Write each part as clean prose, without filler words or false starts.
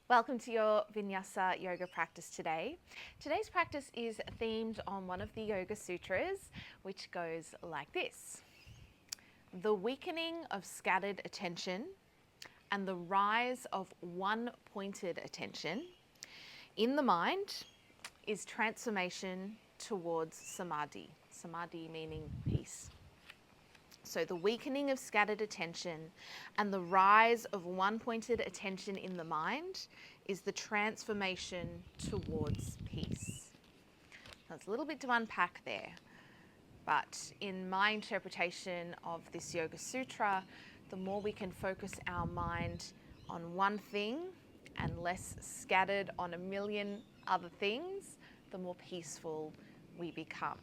Welcome to your Vinyasa yoga practice today. Today's practice is themed on one of the Yoga Sutras, which goes like this. The weakening of scattered attention and the rise of one-pointed attention in the mind is transformation towards samadhi. Samadhi meaning peace. So the weakening of scattered attention and the rise of one-pointed attention in the mind is the transformation towards peace. There's a little bit to unpack there, but in my interpretation of this Yoga Sutra, the more we can focus our mind on one thing and less scattered on a million other things, the more peaceful we become.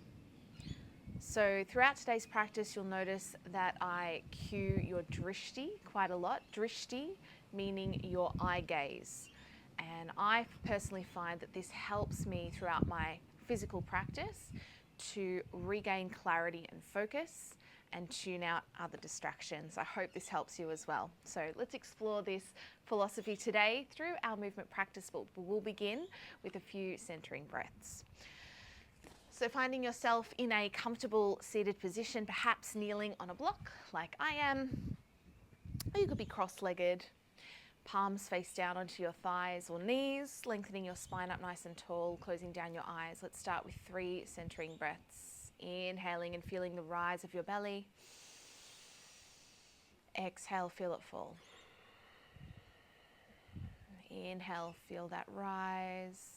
So throughout today's practice, you'll notice that I cue your drishti quite a lot. Drishti meaning your eye gaze. And I personally find that this helps me throughout my physical practice to regain clarity and focus and tune out other distractions. I hope this helps you as well. So let's explore this philosophy today through our movement practice. We'll begin with a few centering breaths. So finding yourself in a comfortable seated position, perhaps kneeling on a block like I am, or you could be cross-legged, palms face down onto your thighs or knees, lengthening your spine up nice and tall, closing down your eyes. Let's start with 3 centering breaths. Inhaling and feeling the rise of your belly. Exhale, feel it fall. Inhale, feel that rise.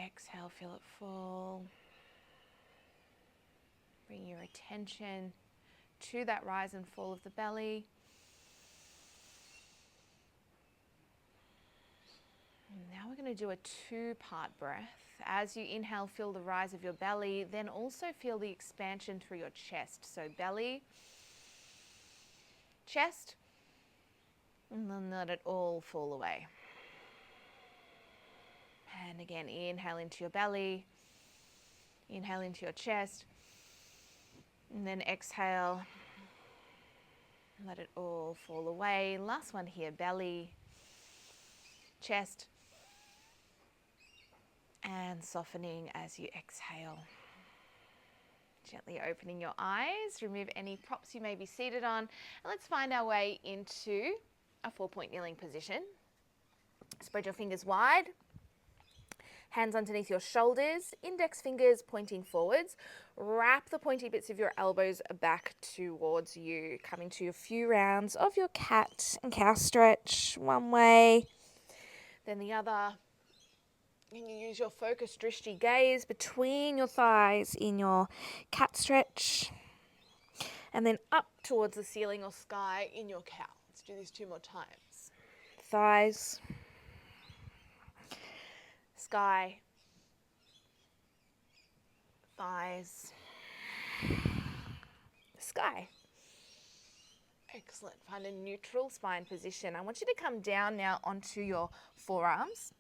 Exhale, feel it fall. Bring your attention to that rise and fall of the belly. And now we're going to do a 2-part breath. As you inhale, feel the rise of your belly, then also feel the expansion through your chest. So belly, chest, and then let it all fall away. And again, inhale into your belly, inhale into your chest, and then exhale, let it all fall away. Last one here, belly, chest, and softening as you exhale. Gently opening your eyes, remove any props you may be seated on, and let's find our way into a 4-point kneeling position. Spread your fingers wide. Hands underneath your shoulders, index fingers pointing forwards. Wrap the pointy bits of your elbows back towards you. Coming to a few rounds of your cat and cow stretch. One way, then the other. And you use your focused drishti gaze between your thighs in your cat stretch. And then up towards the ceiling or sky in your cow. Let's do this 2 more times. Thighs. Sky, thighs, sky. Excellent. Find a neutral spine position. I want you to come down now onto your forearms.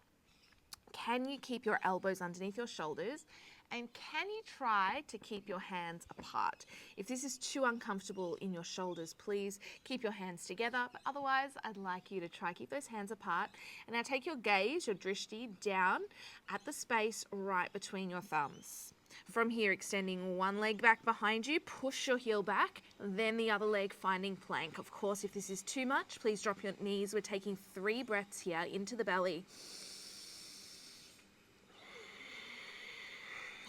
Can you keep your elbows underneath your shoulders? And can you try to keep your hands apart? If this is too uncomfortable in your shoulders, please keep your hands together. But otherwise, I'd like you to try keep those hands apart. And now take your gaze, your drishti, down at the space right between your thumbs. From here, extending one leg back behind you, push your heel back, then the other leg finding plank. Of course, if this is too much, please drop your knees. We're taking 3 breaths here into the belly.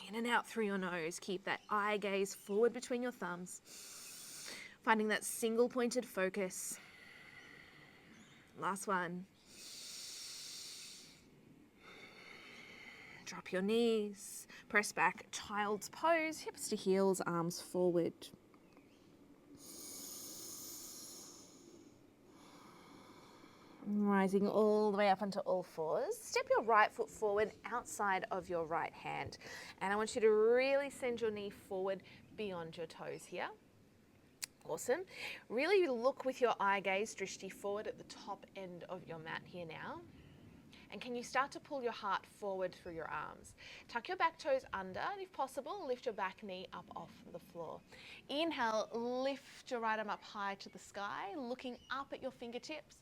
In and out through your nose. Keep that eye gaze forward between your thumbs. Finding that single pointed focus. Last one. Drop your knees. Press back, child's pose, hips to heels, arms forward. Rising all the way up onto all fours. Step your right foot forward outside of your right hand. And I want you to really send your knee forward beyond your toes here. Awesome. Really look with your eye gaze, drishti, forward at the top end of your mat here now. And can you start to pull your heart forward through your arms? Tuck your back toes under, and if possible, lift your back knee up off the floor. Inhale, lift your right arm up high to the sky, looking up at your fingertips.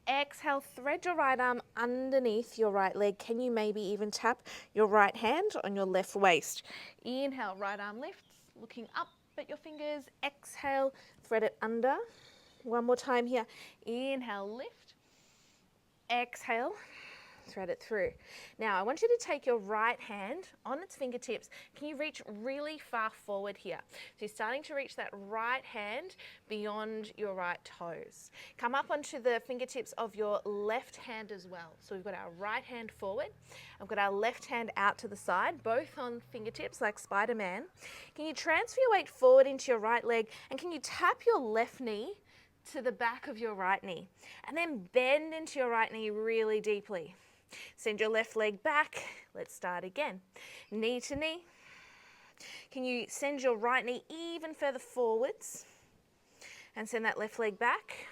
Exhale, thread your right arm underneath your right leg. Can you maybe even tap your right hand on your left waist? Inhale, right arm lifts, looking up at your fingers. Exhale, thread it under. One more time here. Inhale, lift. Exhale, thread it through. Now I want you to take your right hand on its fingertips. Can you reach really far forward here? So you're starting to reach that right hand beyond your right toes. Come up onto the fingertips of your left hand as well. So we've got our right hand forward. I've got our left hand out to the side, both on fingertips like Spider-Man. Can you transfer your weight forward into your right leg, and can you tap your left knee to the back of your right knee, and then bend into your right knee really deeply. Send your left leg back. Let's start again. Knee to knee. Can you send your right knee even further forwards and send that left leg back?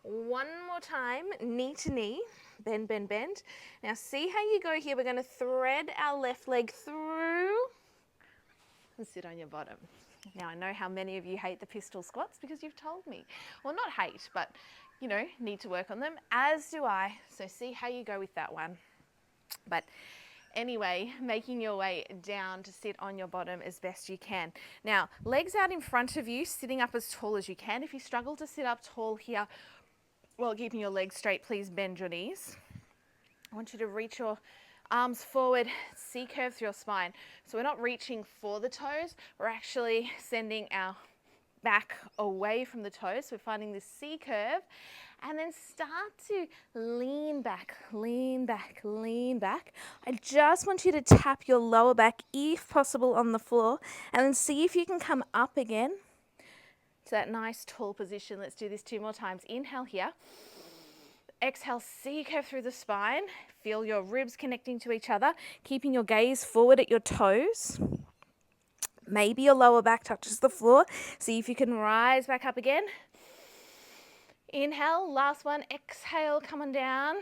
One more time, knee to knee. Bend, bend, bend. Now see how you go here. We're going to thread our left leg through and sit on your bottom. Now I know how many of you hate the pistol squats because you've told me. Well, not hate, but you know, need to work on them, as do I. So see how you go with that one. But anyway, making your way down to sit on your bottom as best you can. Now, legs out in front of you, sitting up as tall as you can. If you struggle to sit up tall here while keeping your legs straight, please bend your knees. I want you to reach your arms forward, C-curve through your spine. So we're not reaching for the toes, we're actually sending our back away from the toes. So we're finding this C-curve, and then start to lean back, lean back, lean back. I just want you to tap your lower back, if possible, on the floor, and then see if you can come up again to that nice tall position. Let's do this 2 more times. Inhale here. Exhale, C-curve through the spine. Feel your ribs connecting to each other, keeping your gaze forward at your toes. Maybe your lower back touches the floor. See if you can rise back up again. Inhale, last one. Exhale, come on down.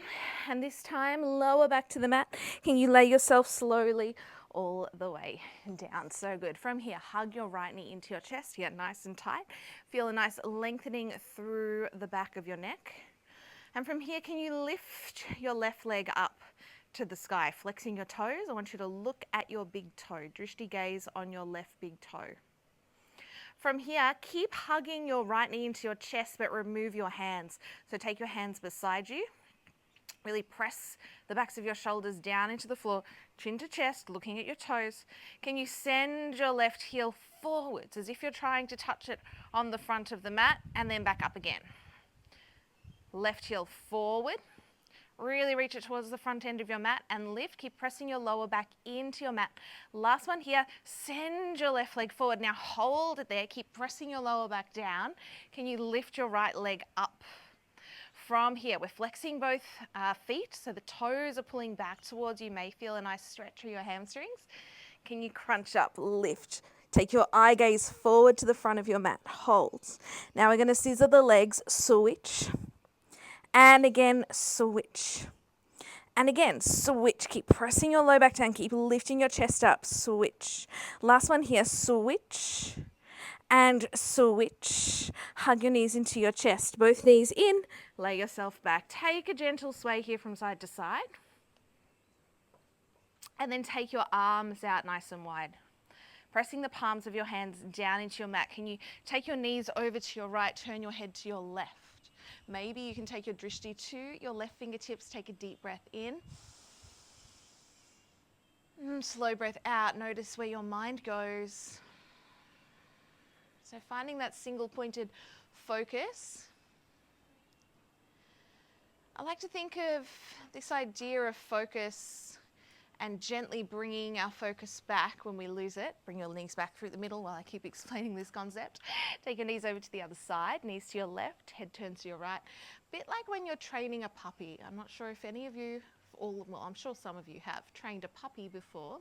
And this time, lower back to the mat. Can you lay yourself slowly all the way down? So good. From here, hug your right knee into your chest. Get nice and tight. Feel a nice lengthening through the back of your neck. And from here, can you lift your left leg up to the sky, flexing your toes? I want you to look at your big toe. Drishti gaze on your left big toe. From here, keep hugging your right knee into your chest, but remove your hands. So take your hands beside you. Really press the backs of your shoulders down into the floor, chin to chest, looking at your toes. Can you send your left heel forwards as if you're trying to touch it on the front of the mat, and then back up again. Left heel forward, really reach it towards the front end of your mat and lift. Keep pressing your lower back into your mat. Last one here, send your left leg forward. Now hold it there, keep pressing your lower back down. Can you lift your right leg up? From here, we're flexing both feet, so the toes are pulling back towards you. You may feel a nice stretch through your hamstrings. Can you crunch up, lift? Take your eye gaze forward to the front of your mat, hold. Now we're gonna scissor the legs, switch. And again, switch. And again, switch. Keep pressing your low back down. Keep lifting your chest up. Switch. Last one here. Switch. And switch. Hug your knees into your chest. Both knees in. Lay yourself back. Take a gentle sway here from side to side. And then take your arms out nice and wide. Pressing the palms of your hands down into your mat. Can you take your knees over to your right? Turn your head to your left. Maybe you can take your drishti to your left fingertips. Take a deep breath in. Slow breath out. Notice where your mind goes. So finding that single pointed focus. I like to think of this idea of focus and gently bringing our focus back when we lose it. Bring your knees back through the middle while I keep explaining this concept. Take your knees over to the other side, knees to your left, head turns to your right. A bit like when you're training a puppy. I'm not sure if any of you, well, I'm sure some of you have trained a puppy before,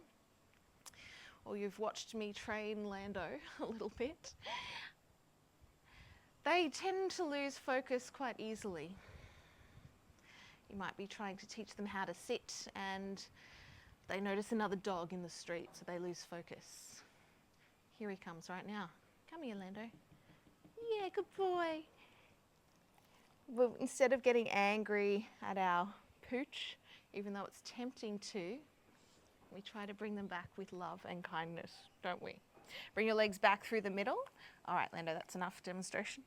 or you've watched me train Lando a little bit. They tend to lose focus quite easily. You might be trying to teach them how to sit and they notice another dog in the street, so they lose focus. Here he comes right now. Come here, Lando. Yeah, good boy. Well, instead of getting angry at our pooch, even though it's tempting to, we try to bring them back with love and kindness, don't we? Bring your legs back through the middle. All right, Lando, that's enough demonstration.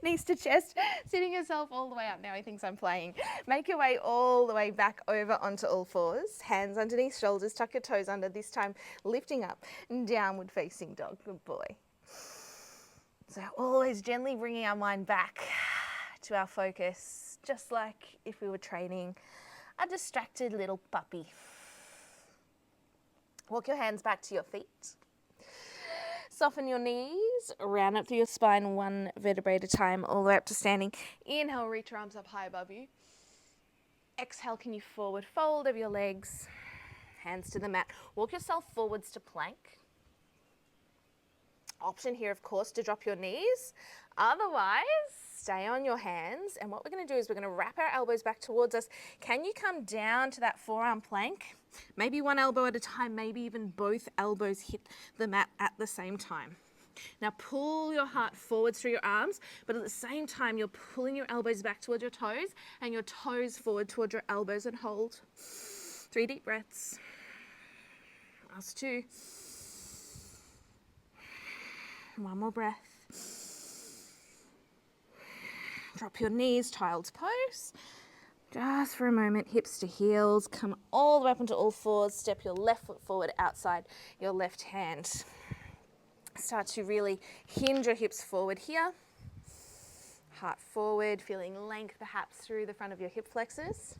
Knees to chest, sitting yourself all the way up. Now he thinks I'm playing. Make your way all the way back over onto all fours. Hands underneath shoulders, tuck your toes under, this time lifting up, downward facing dog. Good boy. So always gently bringing our mind back to our focus, just like if we were training a distracted little puppy. Walk your hands back to your feet. Soften your knees, round up through your spine one vertebrae at a time, all the way up to standing. Inhale, reach your arms up high above you. Exhale, can you forward fold over your legs, hands to the mat. Walk yourself forwards to plank. Option here, of course, to drop your knees. Otherwise, stay on your hands. And what we're going to do is we're going to wrap our elbows back towards us. Can you come down to that forearm plank? Maybe one elbow at a time, maybe even both elbows hit the mat at the same time. Now pull your heart forwards through your arms, but at the same time, you're pulling your elbows back towards your toes and your toes forward towards your elbows, and hold. 3 deep breaths. Last 2. One more breath. Drop your knees, child's pose. Just for a moment, hips to heels. Come all the way up onto all fours. Step your left foot forward outside your left hand. Start to really hinge your hips forward here. Heart forward, feeling length perhaps through the front of your hip flexors.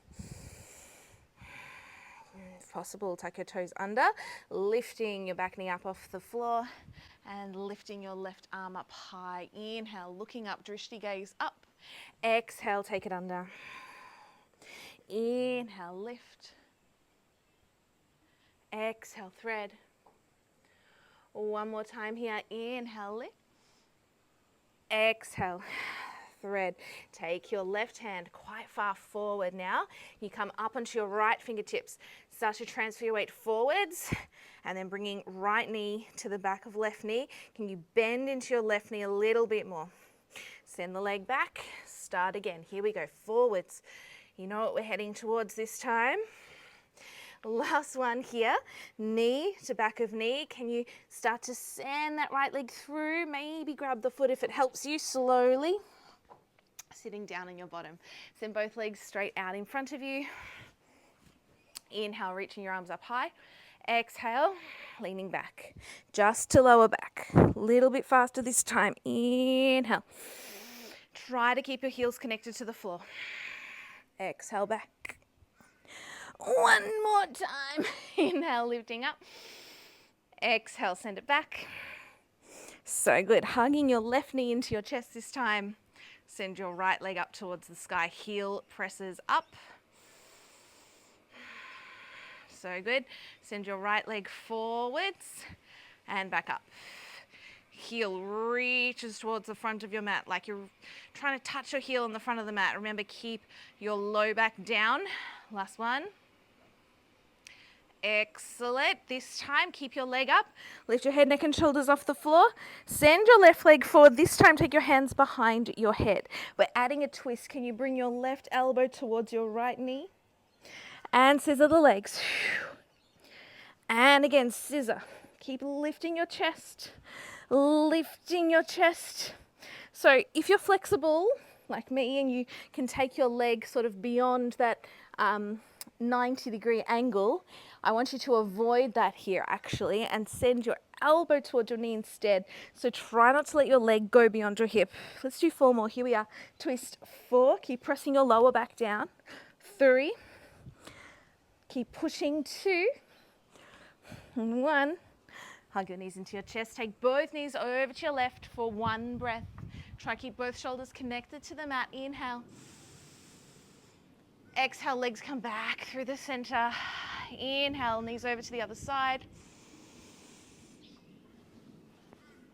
If possible, tuck your toes under, lifting your back knee up off the floor and lifting your left arm up high. Inhale, looking up, drishti gaze up. Exhale, take it under. Inhale, lift. Exhale, thread. One more time here. Inhale, lift. Exhale, thread. Take your left hand quite far forward now. You come up onto your right fingertips. Start to transfer your weight forwards and then bringing right knee to the back of left knee. Can you bend into your left knee a little bit more? Send the leg back. Start again. Here we go. Forwards. You know what we're heading towards this time. Last one here. Knee to back of knee. Can you start to send that right leg through? Maybe grab the foot if it helps you slowly. Sitting down on your bottom. Send both legs straight out in front of you. Inhale, reaching your arms up high. Exhale, leaning back. Just to lower back. A little bit faster this time. Inhale. Try to keep your heels connected to the floor. Exhale, back. One more time. Inhale, lifting up. Exhale, send it back. So good. Hugging your left knee into your chest this time. Send your right leg up towards the sky. Heel presses up. So good. Send your right leg forwards and back up. Heel reaches towards the front of your mat like you're trying to touch your heel on the front of the mat. Remember, keep your low back down. Last one. Excellent. This time, keep your leg up. Lift your head, neck and shoulders off the floor. Send your left leg forward. This time, take your hands behind your head. We're adding a twist. Can you bring your left elbow towards your right knee? And scissor the legs. And again, scissor. Keep lifting your chest. Lifting your chest. So if you're flexible, like me, and you can take your leg sort of beyond that 90-degree angle, I want you to avoid that here actually and send your elbow towards your knee instead. So try not to let your leg go beyond your hip. Let's do 4 more. Here we are. Twist 4. Keep pressing your lower back down. 3. Keep pushing. 2. 1. Hug your knees into your chest. Take both knees over to your left for 1 breath. Try keep both shoulders connected to the mat. Inhale. Exhale, legs come back through the center. Inhale, knees over to the other side.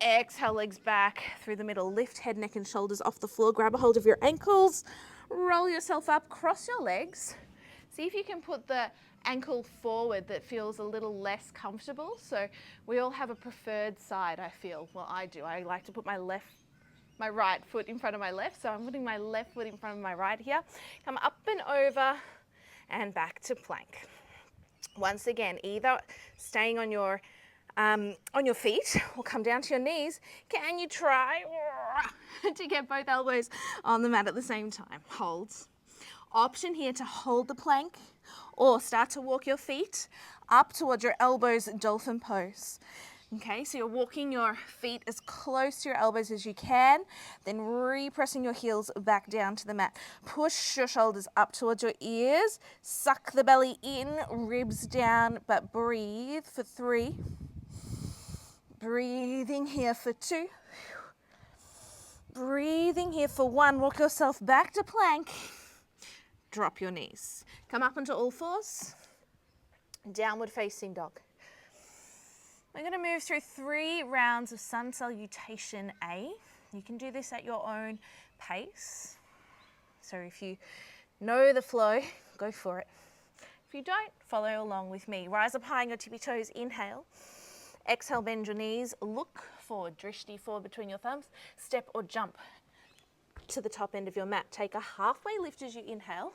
Exhale, legs back through the middle. Lift head, neck and shoulders off the floor. Grab a hold of your ankles. Roll yourself up, cross your legs. See if you can put the ankle forward that feels a little less comfortable. So we all have a preferred side, I feel. Well, I do. I like to put my right foot in front of my left. So I'm putting my left foot in front of my right here. Come up and over and back to plank. Once again, either staying on your feet or come down to your knees. Can you try to get both elbows on the mat at the same time? Holds. Option here to hold the plank or start to walk your feet up towards your elbows, dolphin pose. Okay, so you're walking your feet as close to your elbows as you can, then repressing your heels back down to the mat. Push your shoulders up towards your ears, suck the belly in, ribs down, but breathe for 3. Breathing here for 2. Breathing here for 1. Walk yourself back to plank. Drop your knees. Come up onto all fours. Downward facing dog. We're going to move through 3 rounds of sun salutation A. You can do this at your own pace. So if you know the flow, go for it. If you don't, follow along with me. Rise up high on your tippy toes. Inhale. Exhale, bend your knees. Look forward. Drishti forward between your thumbs. Step or jump to the top end of your mat. Take a halfway lift as you inhale.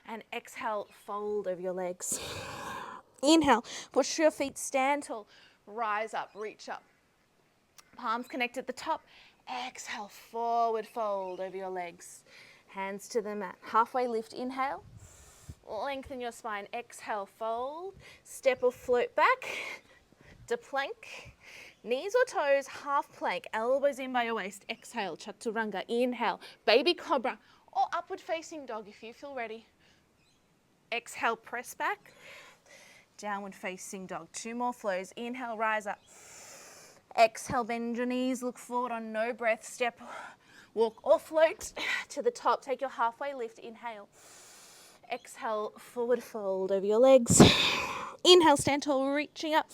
And exhale, fold over your legs. Inhale, push your feet, stand tall, rise up, reach up. Palms connect at the top. Exhale, forward fold over your legs. Hands to the mat. Halfway lift, inhale. Lengthen your spine, exhale, fold. Step or float back to plank. Knees or toes, half plank, elbows in by your waist. Exhale, chaturanga. Inhale, baby cobra or upward facing dog if you feel ready. Exhale, press back. Downward facing dog. 2 more flows. Inhale, rise up. Exhale, bend your knees. Look forward on no breath. Step, walk or float to the top. Take your halfway lift. Inhale. Exhale, forward fold over your legs. Inhale, stand tall, reaching up.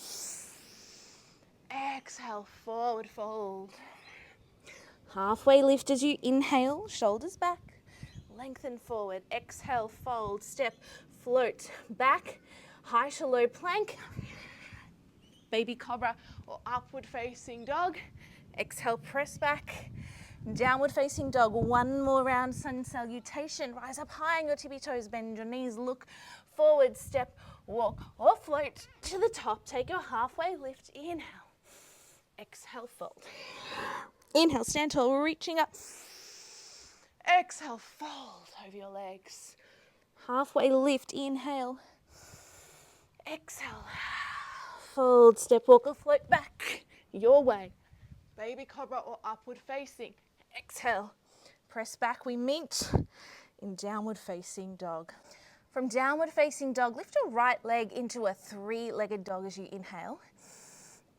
Exhale, forward fold. Halfway lift as you inhale, shoulders back. Lengthen forward. Exhale, fold. Step, float back. High to low plank. Baby cobra or upward facing dog. Exhale, press back. Downward facing dog. 1 more round, sun salutation. Rise up high on your tippy toes. Bend your knees. Look forward. Step, walk or float to the top. Take your halfway lift. Inhale. Exhale, fold. Inhale, stand tall, reaching up. Exhale, fold over your legs. Halfway lift. Inhale. Exhale. Fold, step, walk or float back your way. Baby cobra or upward facing. Exhale. Press back. We meet in downward facing dog. From downward facing dog, lift your right leg into a 3-legged dog as you inhale.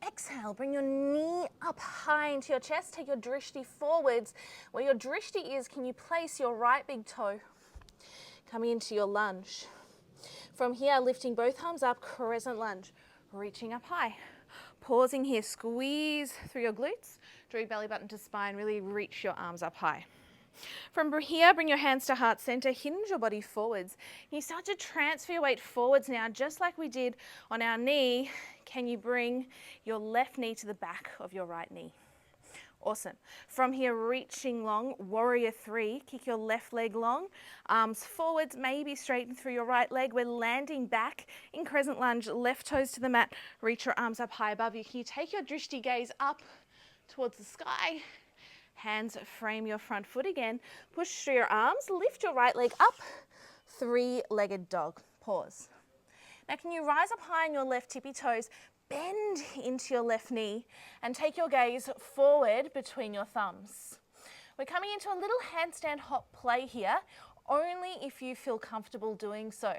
Exhale, bring your knee up high into your chest. Take your drishti forwards. Where your drishti is, can you place your right big toe? Coming into your lunge. From here, lifting both arms up, crescent lunge. Reaching up high. Pausing here, squeeze through your glutes. Draw your belly button to spine, really reach your arms up high. From here, bring your hands to heart center, hinge your body forwards. You start to transfer your weight forwards now, just like we did on our knee. Can you bring your left knee to the back of your right knee? Awesome. From here, reaching long, warrior 3, kick your left leg long, arms forwards, maybe straighten through your right leg. We're landing back in crescent lunge, left toes to the mat, reach your arms up high above you. Can you take your drishti gaze up towards the sky? Hands frame your front foot again. Push through your arms, lift your right leg up, 3-legged dog. Pause. Now can you rise up high on your left tippy toes, bend into your left knee and take your gaze forward between your thumbs. We're coming into a little handstand hop play here, only if you feel comfortable doing so.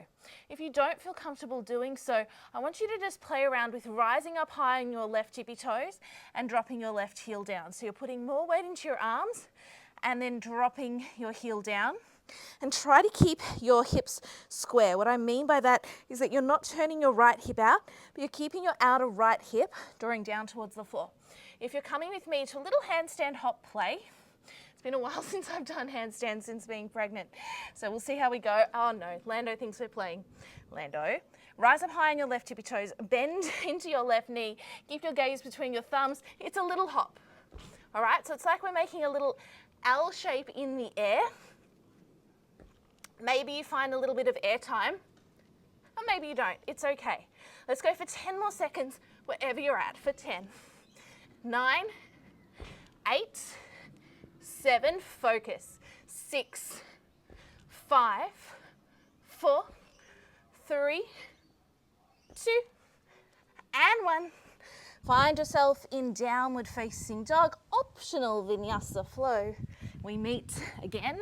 If you don't feel comfortable doing so, I want you to just play around with rising up high on your left tippy toes and dropping your left heel down. So you're putting more weight into your arms and then dropping your heel down. And try to keep your hips square. What I mean by that is that you're not turning your right hip out, but you're keeping your outer right hip drawing down towards the floor. If you're coming with me to a little handstand hop play, It's been a while since I've done handstands since being pregnant. So we'll see how we go. Oh no, Lando thinks we're playing. Lando, rise up high on your left tippy toes, bend into your left knee, keep your gaze between your thumbs. It's a little hop. All right, so it's like we're making a little L shape in the air. Maybe you find a little bit of air time, or maybe you don't. It's okay. Let's go for 10 more seconds wherever you're at for 10, 9, 8, 7, focus, 6, 5, 4, 3, 2, and 1. Find yourself in downward facing dog, optional vinyasa flow. We meet again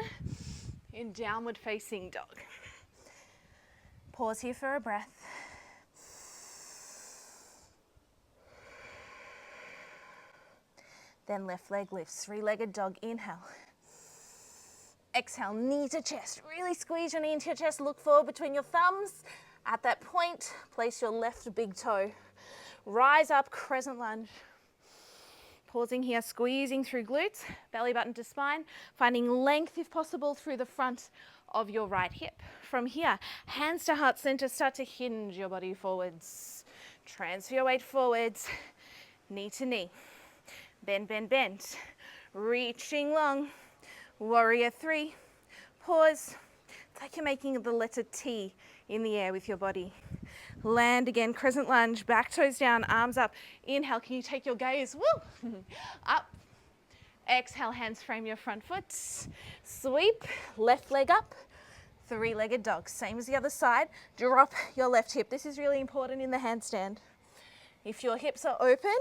in downward facing dog. Pause here for a breath. Then left leg lifts, three-legged dog, inhale. Exhale, knee to chest. Really squeeze your knee into your chest. Look forward between your thumbs. At that point, place your left big toe. Rise up, crescent lunge. Pausing here, squeezing through glutes, belly button to spine, finding length if possible through the front of your right hip. From here, hands to heart center, start to hinge your body forwards. Transfer your weight forwards, knee to knee. Bend, bend, bend. Reaching long. Warrior 3. Pause. It's like you're making the letter T in the air with your body. Land again, crescent lunge, back toes down, arms up. Inhale, can you take your gaze? Woo! Up. Exhale, hands frame your front foot. Sweep, left leg up. Three-legged dog. Same as the other side. Drop your left hip. This is really important in the handstand. If your hips are open,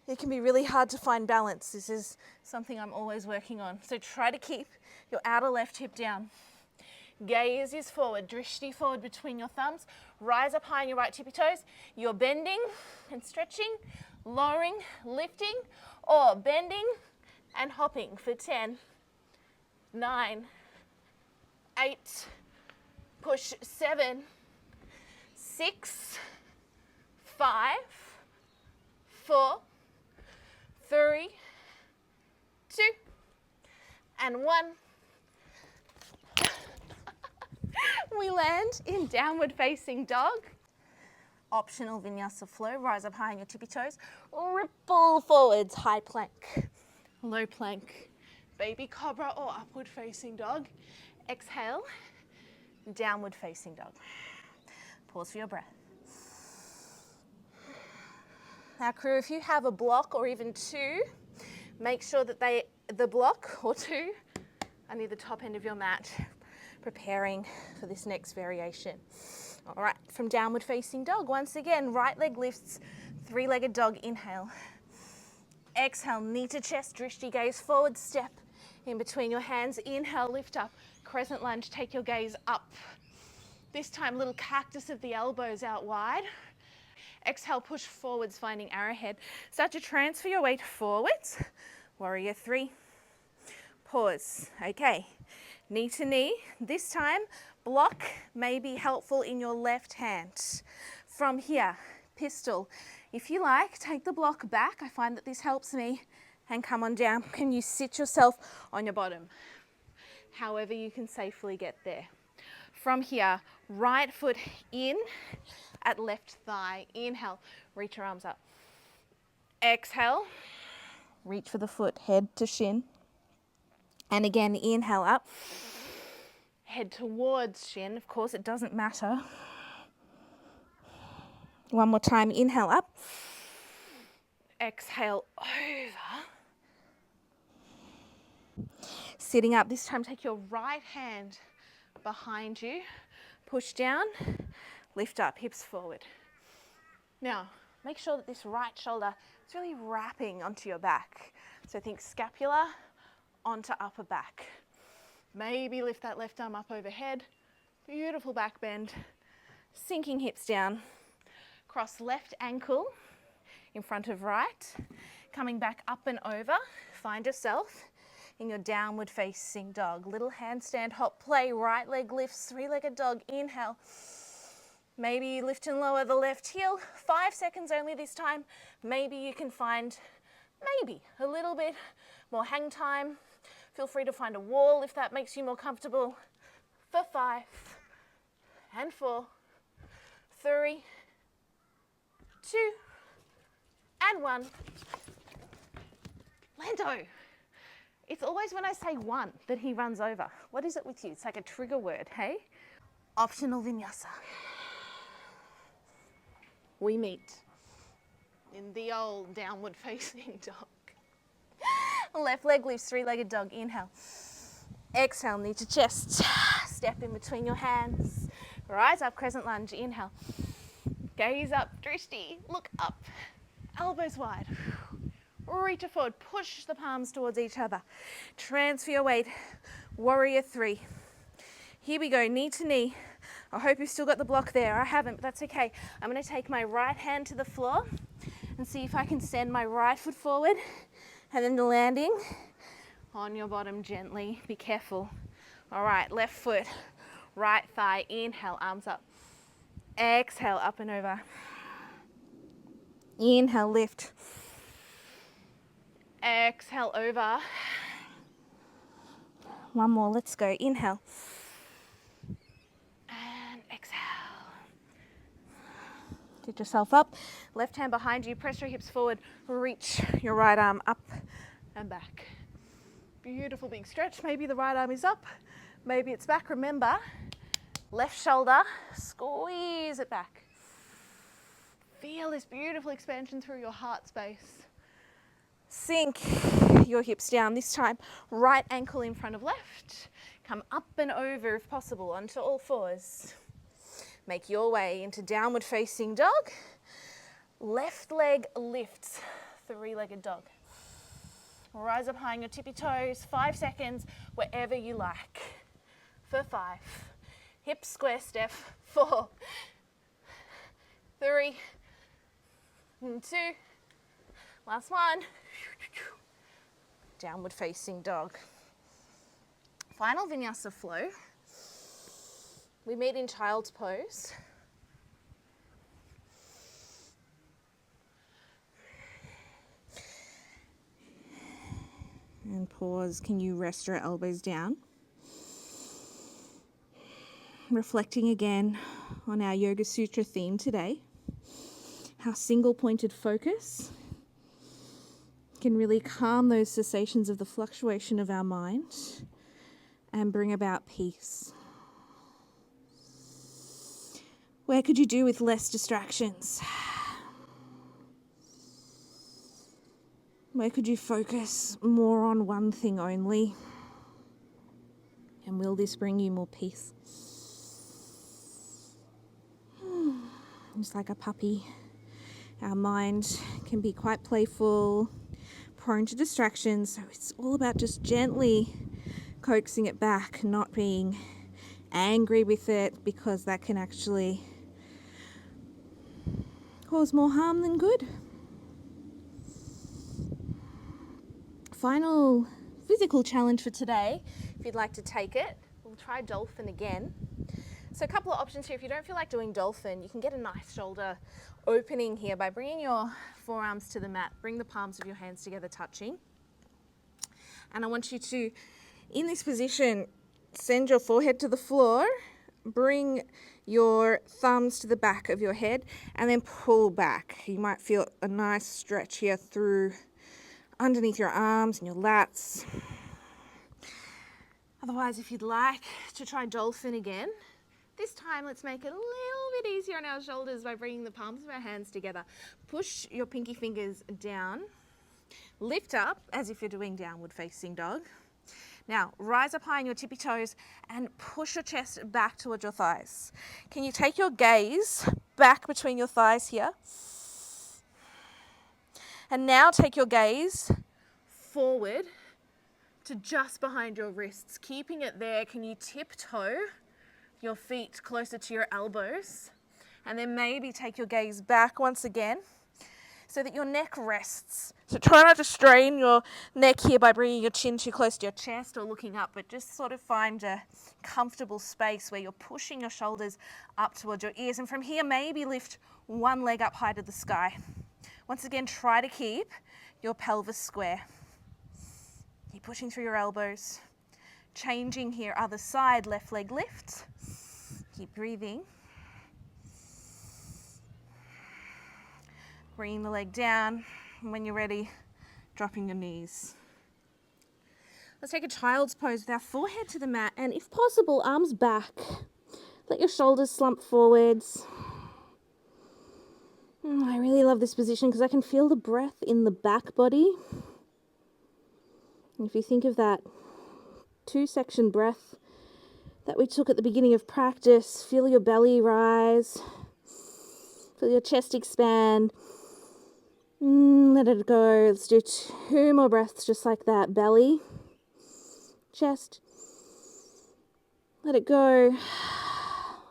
it can be really hard to find balance. This is something I'm always working on. So try to keep your outer left hip down. Gaze is forward, drishti forward between your thumbs. Rise up high on your right tippy toes. You're bending and stretching, lowering, lifting, or bending and hopping for 10, 9, 8, push 7, 6, 5, 4, 3, 2, and 1. We land in downward facing dog. Optional vinyasa flow. Rise up high on your tippy toes. Ripple forwards, high plank. Low plank. Baby cobra or upward facing dog. Exhale, downward facing dog. Pause for your breath. Now crew, if you have a block or even two, make sure that the block or two are near the top end of your mat, preparing for this next variation. All right, from downward facing dog, once again, right leg lifts, three-legged dog, inhale. Exhale, knee to chest, drishti gaze, forward step in between your hands. Inhale, lift up, crescent lunge, take your gaze up. This time, little cactus of the elbows out wide. Exhale, push forwards, finding arrowhead. Start to transfer your weight forwards. Warrior 3. Pause. Okay. Knee to knee. This time, block may be helpful in your left hand. From here, pistol. If you like, take the block back. I find that this helps me. And come on down. Can you sit yourself on your bottom? However you can safely get there. From here, right foot in at left thigh. Inhale, reach your arms up. Exhale, reach for the foot, head to shin. And again, inhale up. Head towards shin. Of course, it doesn't matter. One more time, inhale up. Exhale over. Sitting up, this time take your right hand behind you. Push down, lift up, hips forward. Now, make sure that this right shoulder is really wrapping onto your back. So think scapula onto upper back. Maybe lift that left arm up overhead. Beautiful back bend. Sinking hips down. Cross left ankle in front of right. Coming back up and over. Find yourself in your downward facing dog. Little handstand hop play. Right leg lifts, three-legged dog. Inhale. Maybe lift and lower the left heel. 5 seconds only this time. Maybe you can find a little bit more hang time Feel free to find a wall if that makes you more comfortable. For 5 and 4, 3, 2, and 1. Lando. It's always when I say 1 that he runs over. What is it with you? It's like a trigger word, hey? Optional vinyasa. We meet in the old downward facing dog. Left leg lifts, 3-legged dog. Inhale. Exhale, knee to chest. Step in between your hands. Rise up, crescent lunge. Inhale. Gaze up, drishti. Look up. Elbows wide. Reach it forward. Push the palms towards each other. Transfer your weight. Warrior 3. Here we go, knee to knee. I hope you've still got the block there. I haven't, but that's okay. I'm going to take my right hand to the floor and see if I can send my right foot forward, and then the landing on your bottom gently. Be careful. All right, left foot, right thigh. Inhale, arms up. Exhale, up and over. Inhale, lift. Exhale, over. One more, let's go. Inhale. And exhale. Get yourself up. Left hand behind you. Press your hips forward. Reach your right arm up and back. Beautiful big stretch. Maybe the right arm is up. Maybe it's back. Remember, left shoulder, squeeze it back. Feel this beautiful expansion through your heart space. Sink your hips down. This time, right ankle in front of left. Come up and over if possible onto all fours. Make your way into downward facing dog. Left leg lifts, 3-legged dog. Rise up high on your tippy toes, 5 seconds, wherever you like. For 5. Hips square, Steph. 4, 3, 2. Last one. Downward facing dog. Final vinyasa flow. We meet in child's pose. And pause. Can you rest your elbows down? Reflecting again on our Yoga Sutra theme today. How single pointed focus can really calm those sensations of the fluctuation of our mind and bring about peace. Where could you do with less distractions? Where could you focus more on one thing only? And will this bring you more peace? Just like a puppy, our mind can be quite playful, prone to distractions, so it's all about just gently coaxing it back, not being angry with it, because that can actually cause more harm than good. Final physical challenge for today, if you'd like to take it, we'll try dolphin again. So a couple of options here. If you don't feel like doing dolphin, you can get a nice shoulder opening here by bringing your forearms to the mat. Bring the palms of your hands together, touching. And I want you to, in this position, send your forehead to the floor, bring your thumbs to the back of your head, and then pull back. You might feel a nice stretch here through underneath your arms and your lats. Otherwise, if you'd like to try dolphin again, this time let's make it a little bit easier on our shoulders by bringing the palms of our hands together. Push your pinky fingers down. Lift up as if you're doing downward facing dog. Now, rise up high on your tippy toes and push your chest back towards your thighs. Can you take your gaze back between your thighs here? And now take your gaze forward to just behind your wrists. Keeping it there, can you tiptoe your feet closer to your elbows? And then maybe take your gaze back once again so that your neck rests. So try not to strain your neck here by bringing your chin too close to your chest or looking up, but just sort of find a comfortable space where you're pushing your shoulders up towards your ears. And from here, maybe lift one leg up high to the sky. Once again, try to keep your pelvis square. Keep pushing through your elbows. Changing here, other side, left leg lifts. Keep breathing. Bringing the leg down. And when you're ready, dropping your knees. Let's take a child's pose with our forehead to the mat, and if possible, arms back. Let your shoulders slump forwards. I really love this position because I can feel the breath in the back body. And if you think of that 2-section breath that we took at the beginning of practice, feel your belly rise, feel your chest expand. Let it go. Let's do 2 more breaths just like that. Belly, chest, let it go.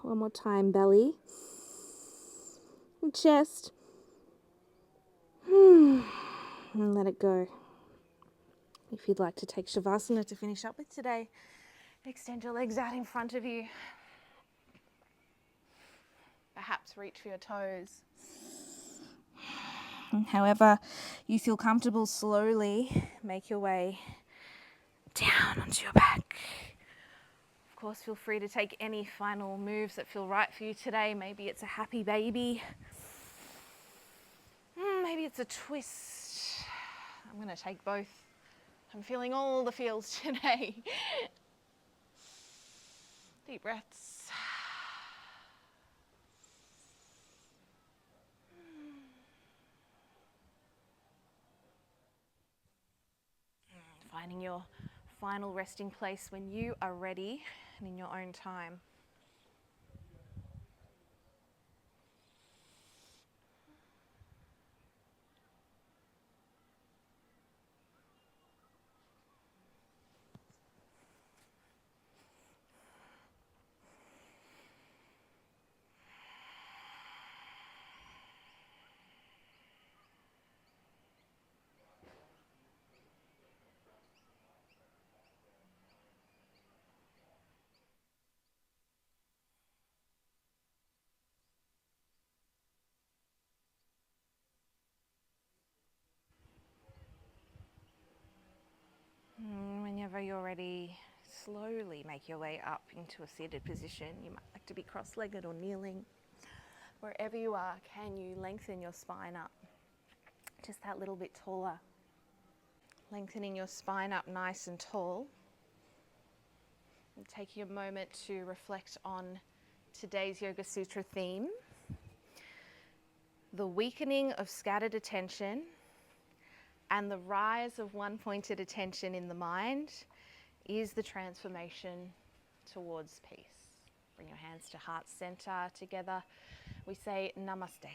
One more time, belly, chest, and let it go. If you'd like to take Shavasana to finish up with today, extend your legs out in front of you. Perhaps reach for your toes. However you feel comfortable, slowly make your way down onto your back. Of course, feel free to take any final moves that feel right for you today. Maybe it's a happy baby. Maybe it's a twist. I'm going to take both. I'm feeling all the feels today. Deep breaths. Finding your final resting place when you are ready and in your own time. Whenever you're ready, slowly make your way up into a seated position. You might like to be cross-legged or kneeling. Wherever you are, can you lengthen your spine up just that little bit taller? Lengthening your spine up nice and tall. And taking a moment to reflect on today's Yoga Sutra theme. The weakening of scattered attention and the rise of one-pointed attention in the mind is the transformation towards peace. Bring your hands to heart center together. We say Namaste.